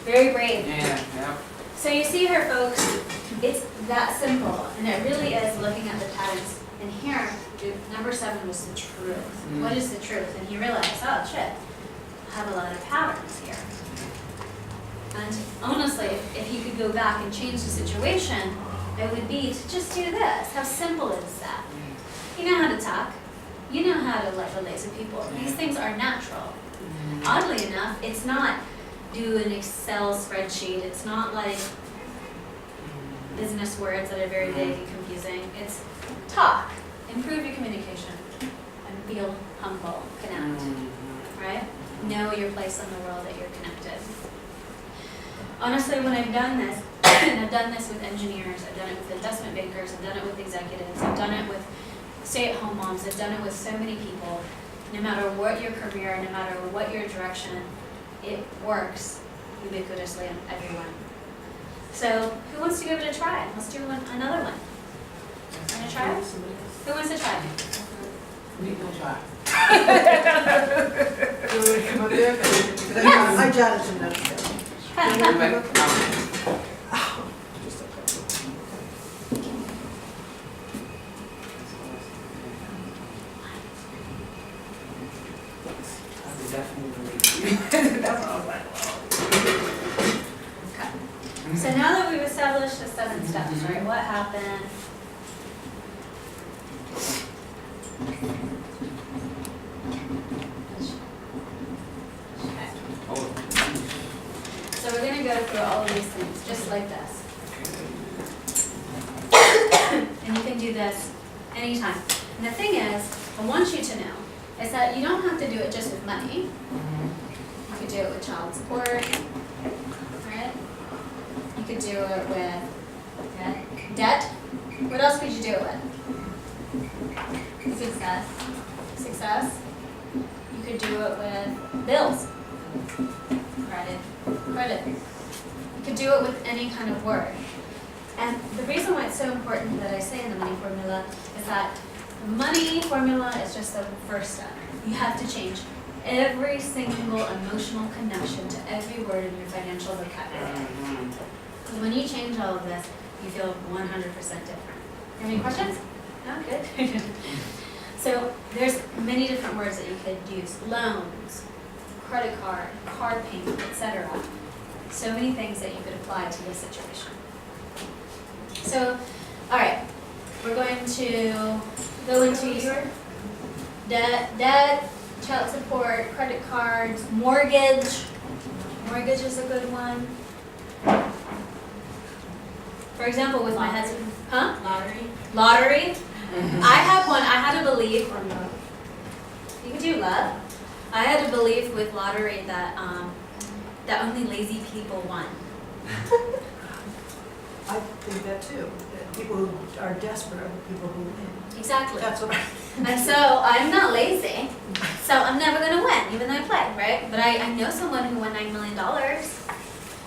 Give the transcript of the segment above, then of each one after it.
Very brave. Yeah, yeah. So you see here, folks, it's that simple, and it really is looking at the patterns. And here, number 7 was the truth. What is the truth? And he realized, oh shit, I have a lot of patterns here. And honestly, if he could go back and change the situation, it would be to just do this. How simple is that? You know how to talk. You know how to relate to people. These things are natural. Oddly enough, it's not do an Excel spreadsheet. It's not like business words that are very vague and confusing. It's talk, improve your communication, and feel humble, connect, right? Know your place in the world, that you're connected. Honestly, when I've done this, and I've done this with engineers, I've done it with investment bankers, I've done it with executives, I've done it with stay-at-home moms, I've done it with so many people. No matter what your career, no matter what your direction, it works ubiquitously on everyone. So, who wants to give it a try? Let's do another one. Want to try it? Who wants to try? We can try. I jotted some notes down. So now that we've established the 7 steps, right, what happened? So we're going to go through all of these things, just like this. And you can do this anytime. And the thing is, I want you to know, is that you don't have to do it just with money. You could do it with child support, right? You could do it with debt. What else could you do it with? Success. Success. You could do it with bills. Credit. You could do it with any kind of word. And the reason why it's so important that I say in the money formula is that the money formula is just the first step. You have to change every single emotional connection to every word in your financial vocabulary. Because when you change all of this, you feel 100% different. Any questions? No? Good. So there's many different words that you could use. Loans, credit card, car payment, etc. So many things that you could apply to this situation. So, all right, we're going to go into your debt, child support, credit cards, mortgage. Mortgage is a good one. For example, with my husband, Lottery. I have one. I had a belief. You can do love. I had a belief with lottery that that only lazy people won. I think that too. That people who are desperate are the people who win. Exactly. That's what I And so I'm not lazy, so I'm never going to win, even though I play, right? But I know someone who won $9 million,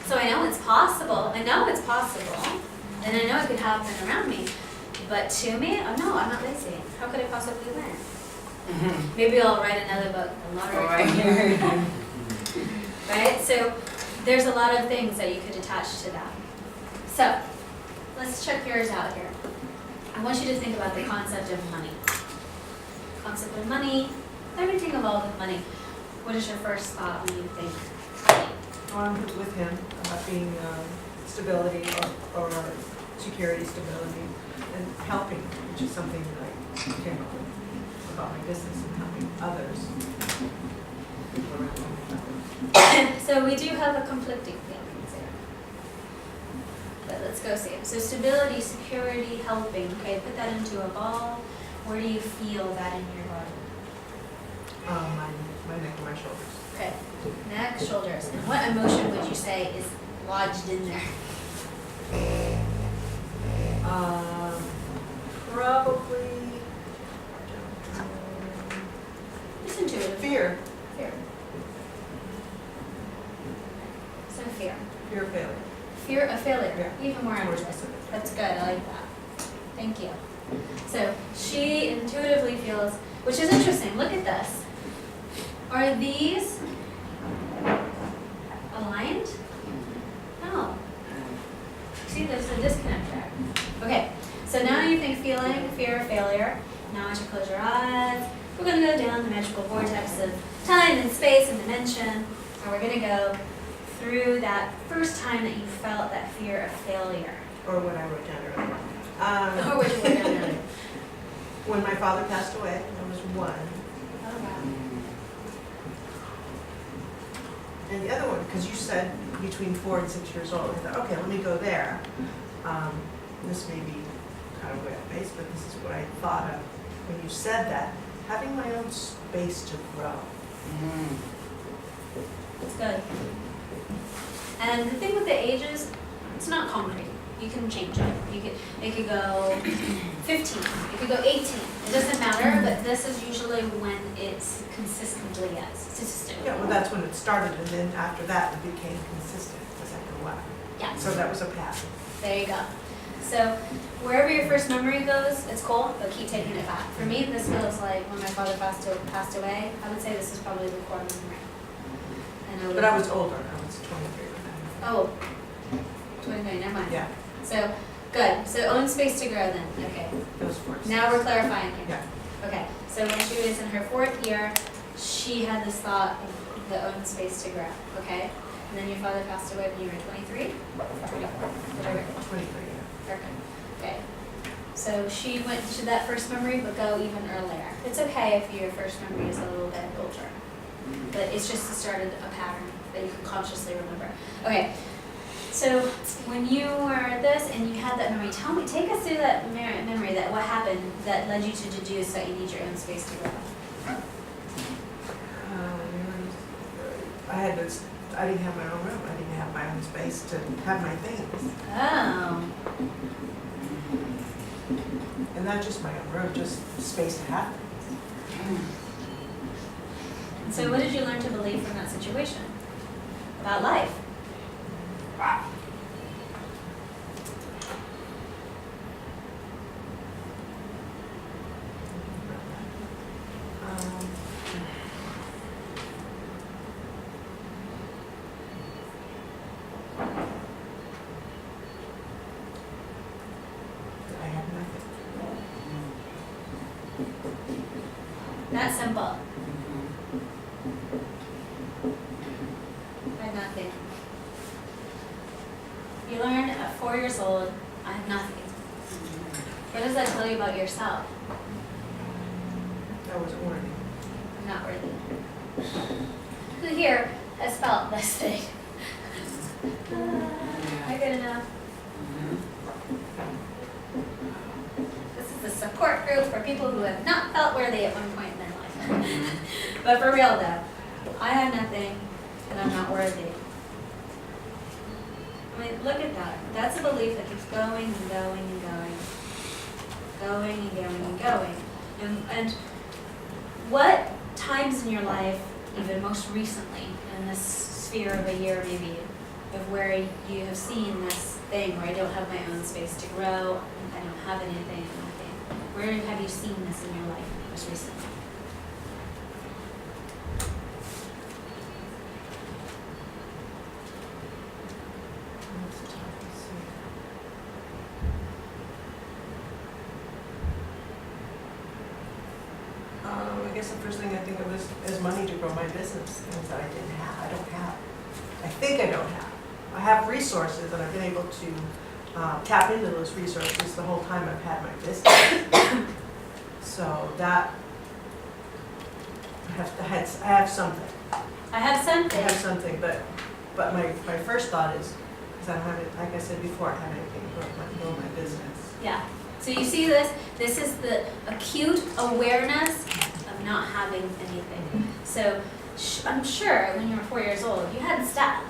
so I know it's possible. And I know it could happen around me. But to me, oh no, I'm not lazy. How could I possibly win? Maybe I'll write another book, The Lottery. Right? So there's a lot of things that you could attach to that. So let's check yours out here. I want you to think about the concept of money. Concept of money, everything involved with money. What is your first thought when you think money? I'm with him about being stability or security, stability, and helping, which is something that I came up with about my business and helping others. People around me. So we do have a conflicting feelings here. But let's go see it. So stability, security, helping. Okay, put that into a ball. Where do you feel that in your body? My neck and my shoulders. Okay, neck, shoulders. And what emotion would you say is lodged in there? Probably Listen to it. fear. Fear. So fear. Fear of failure. Fear of failure. Yeah. Even more More interesting. specific. That's good. I like that. Thank you. So she intuitively feels, which is interesting. Look at this. Are these aligned? a failure. Now I want you to close your eyes. We're going to go down the magical vortex of time and space and dimension, and we're going to go through that first time that you felt that fear of failure. Or what I wrote down earlier. Or what you were down earlier. When my father passed away, I was 1. Oh, wow. And the other one, because you said between 4 and 6 years old, I thought, okay, let me go there. This may be kind of way off base, but this is what I thought of when you said that, having my own space to grow. It's good. And the thing with the ages, it's not concrete. You can change it. It could go 15, it could go 18. It doesn't matter, but this is usually when it's consistently consistent. Yeah, well, that's when it started, and then after that, it became consistent as I grew up. Yeah. So that was a pattern. There you go. So wherever your first memory goes, it's cool, but keep taking it back. For me, this feels like when my father passed away. I would say this is probably the core memory. And But I was older, I was 23 when that Oh, 29, never mind. happened. Yeah, So, good. So own space to grow then. Okay. those 4. Now we're clarifying here. Yeah. Okay. So when she was in her 4th year, she had this thought of the own space to grow. Okay. And then your father passed away when you were 23? 24. Whatever. 23, yeah. Perfect. Okay. So she went to that first memory, but go even earlier. It's okay if your first memory is a little bit older, but it's just the start of a pattern that you can consciously remember. Okay. So when you were this and you had that memory, take us through that memory, that what happened that led you to deduce that you need your own space to grow. I didn't have my own room. I didn't have my own space to have my things. Oh. And not just my own room, just space to have things. And so what did you learn to believe from that situation about life? I have nothing. That's simple. I have nothing. You learned at 4 years old, I have nothing. What does that tell you about yourself? I wasn't worthy. I'm not worthy. Who here has felt this thing? Am I good enough? This is a support group for people who have not felt worthy at one point in their life. But for real though, I have nothing and I'm not worthy. I mean, look at that. That's a belief that keeps going and going and going. Going and going and going. And what times in your life, even most recently, in this sphere of a year maybe, of where you have seen this thing where I don't have my own space to grow, I don't have anything, where have you seen this in your life most recently? That's tough to see. I guess the first thing I think of is money to grow my business, things that I didn't have, I don't have. I think I don't have. I have resources and I've been able to tap into those resources the whole time I've had my business. So that, I have something. I have I something. have something, but my first thought is, because I don't have it, like I said before, I don't have anything to grow my business. Yeah. So you see this? This is the acute awareness of not having anything. So I'm sure when you were 4 years old, you had stuff.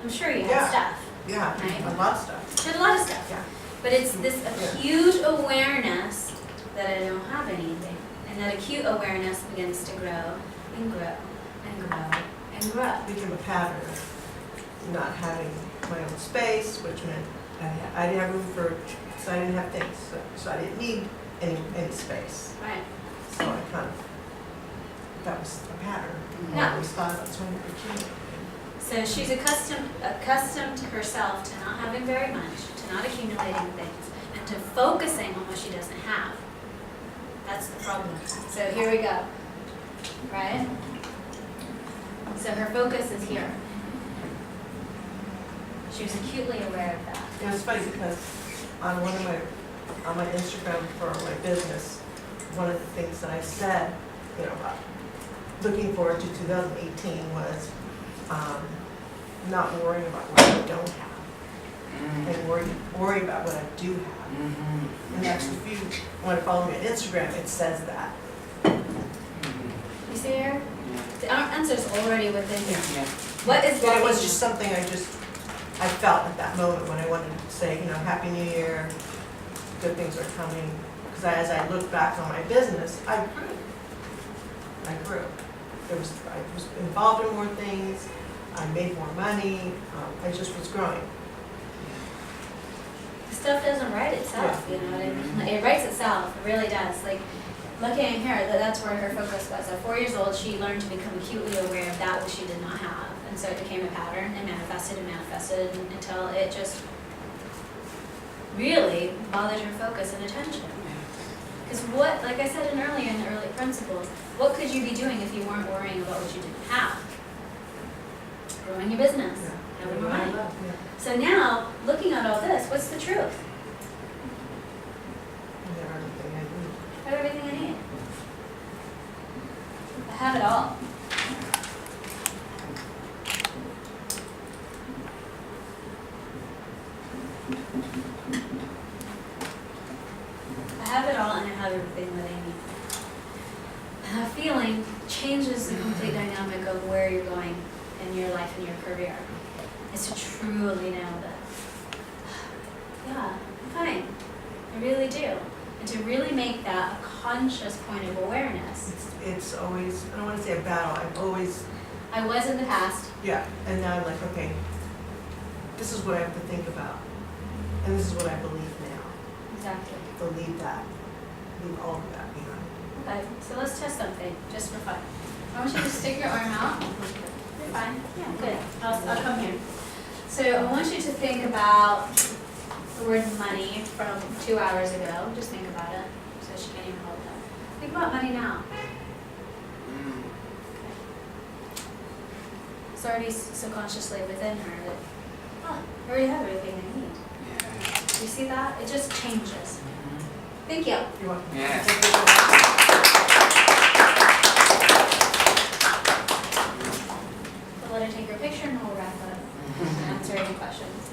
I'm sure you had Yeah. stuff. Yeah, Right. a lot of stuff. You had a lot of stuff. Yeah. But it's this acute awareness that I don't have anything. And that acute awareness begins to grow and grow and grow and grow. It became a pattern of not having my own space, which meant I didn't have room for, so I didn't have things, so I didn't need any space. Right. So I kind of, that was a pattern. Yeah. I always thought about so many kids. So she's accustomed herself to not having very much, to not accumulating things, and to focusing on what she doesn't have. That's the problem. So here we go, right? So her focus is here. She was acutely aware of that. Yeah, it's funny because on my Instagram for my business, one of the things that I said, about looking forward to 2018 was not worrying about what I don't have and worry about what I do have. And that's, if you want to follow me on Instagram, it says that. You see her? The answer's already within you. Yeah. What is And it blocking was you? just something I felt at that moment when I wanted to say, Happy New Year, good things are coming. Because as I look back on my business, I grew. I was involved in more things, I made more money, I just was growing. Stuff doesn't write itself, you know what I mean? Like, it writes itself, it really does. Like, looking at here, that's where her focus was. At 4 years old, she learned to become acutely aware of that which she did not have. And so it became a pattern and manifested until it just really bothered her focus and attention. Because what, like I said in the early principles, what could you be doing if you weren't worrying about what you didn't have? Growing your business, having more money. Yeah. So now, looking at all this, what's the truth? I have everything I need. I have everything I need. I have it all. I have it all and I have everything that I need. And that feeling changes the complete dynamic of where you're going in your life and your career. It's to truly nail it. Yeah, I'm fine. I really do. And to really make that a conscious point of awareness. It's always, I don't want to say a battle, I've always, I was in the past. yeah, and now I'm like, okay, this is what I have to think about. And this is what I believe now. Exactly. Believe that. Leave all of that behind. Okay, so let's test something, just for fun. I want you to stick your arm out. You're fine. Yeah, good. I'll come here. So I want you to think about the word money from 2 hours ago. Just think about it. So she can't even hold it. Think about money now. It's already subconsciously within her that, oh, I already have everything I need. You see that? It just changes. Thank you. You're welcome. Yeah. We'll let her take her picture and we'll wrap up and answer any questions.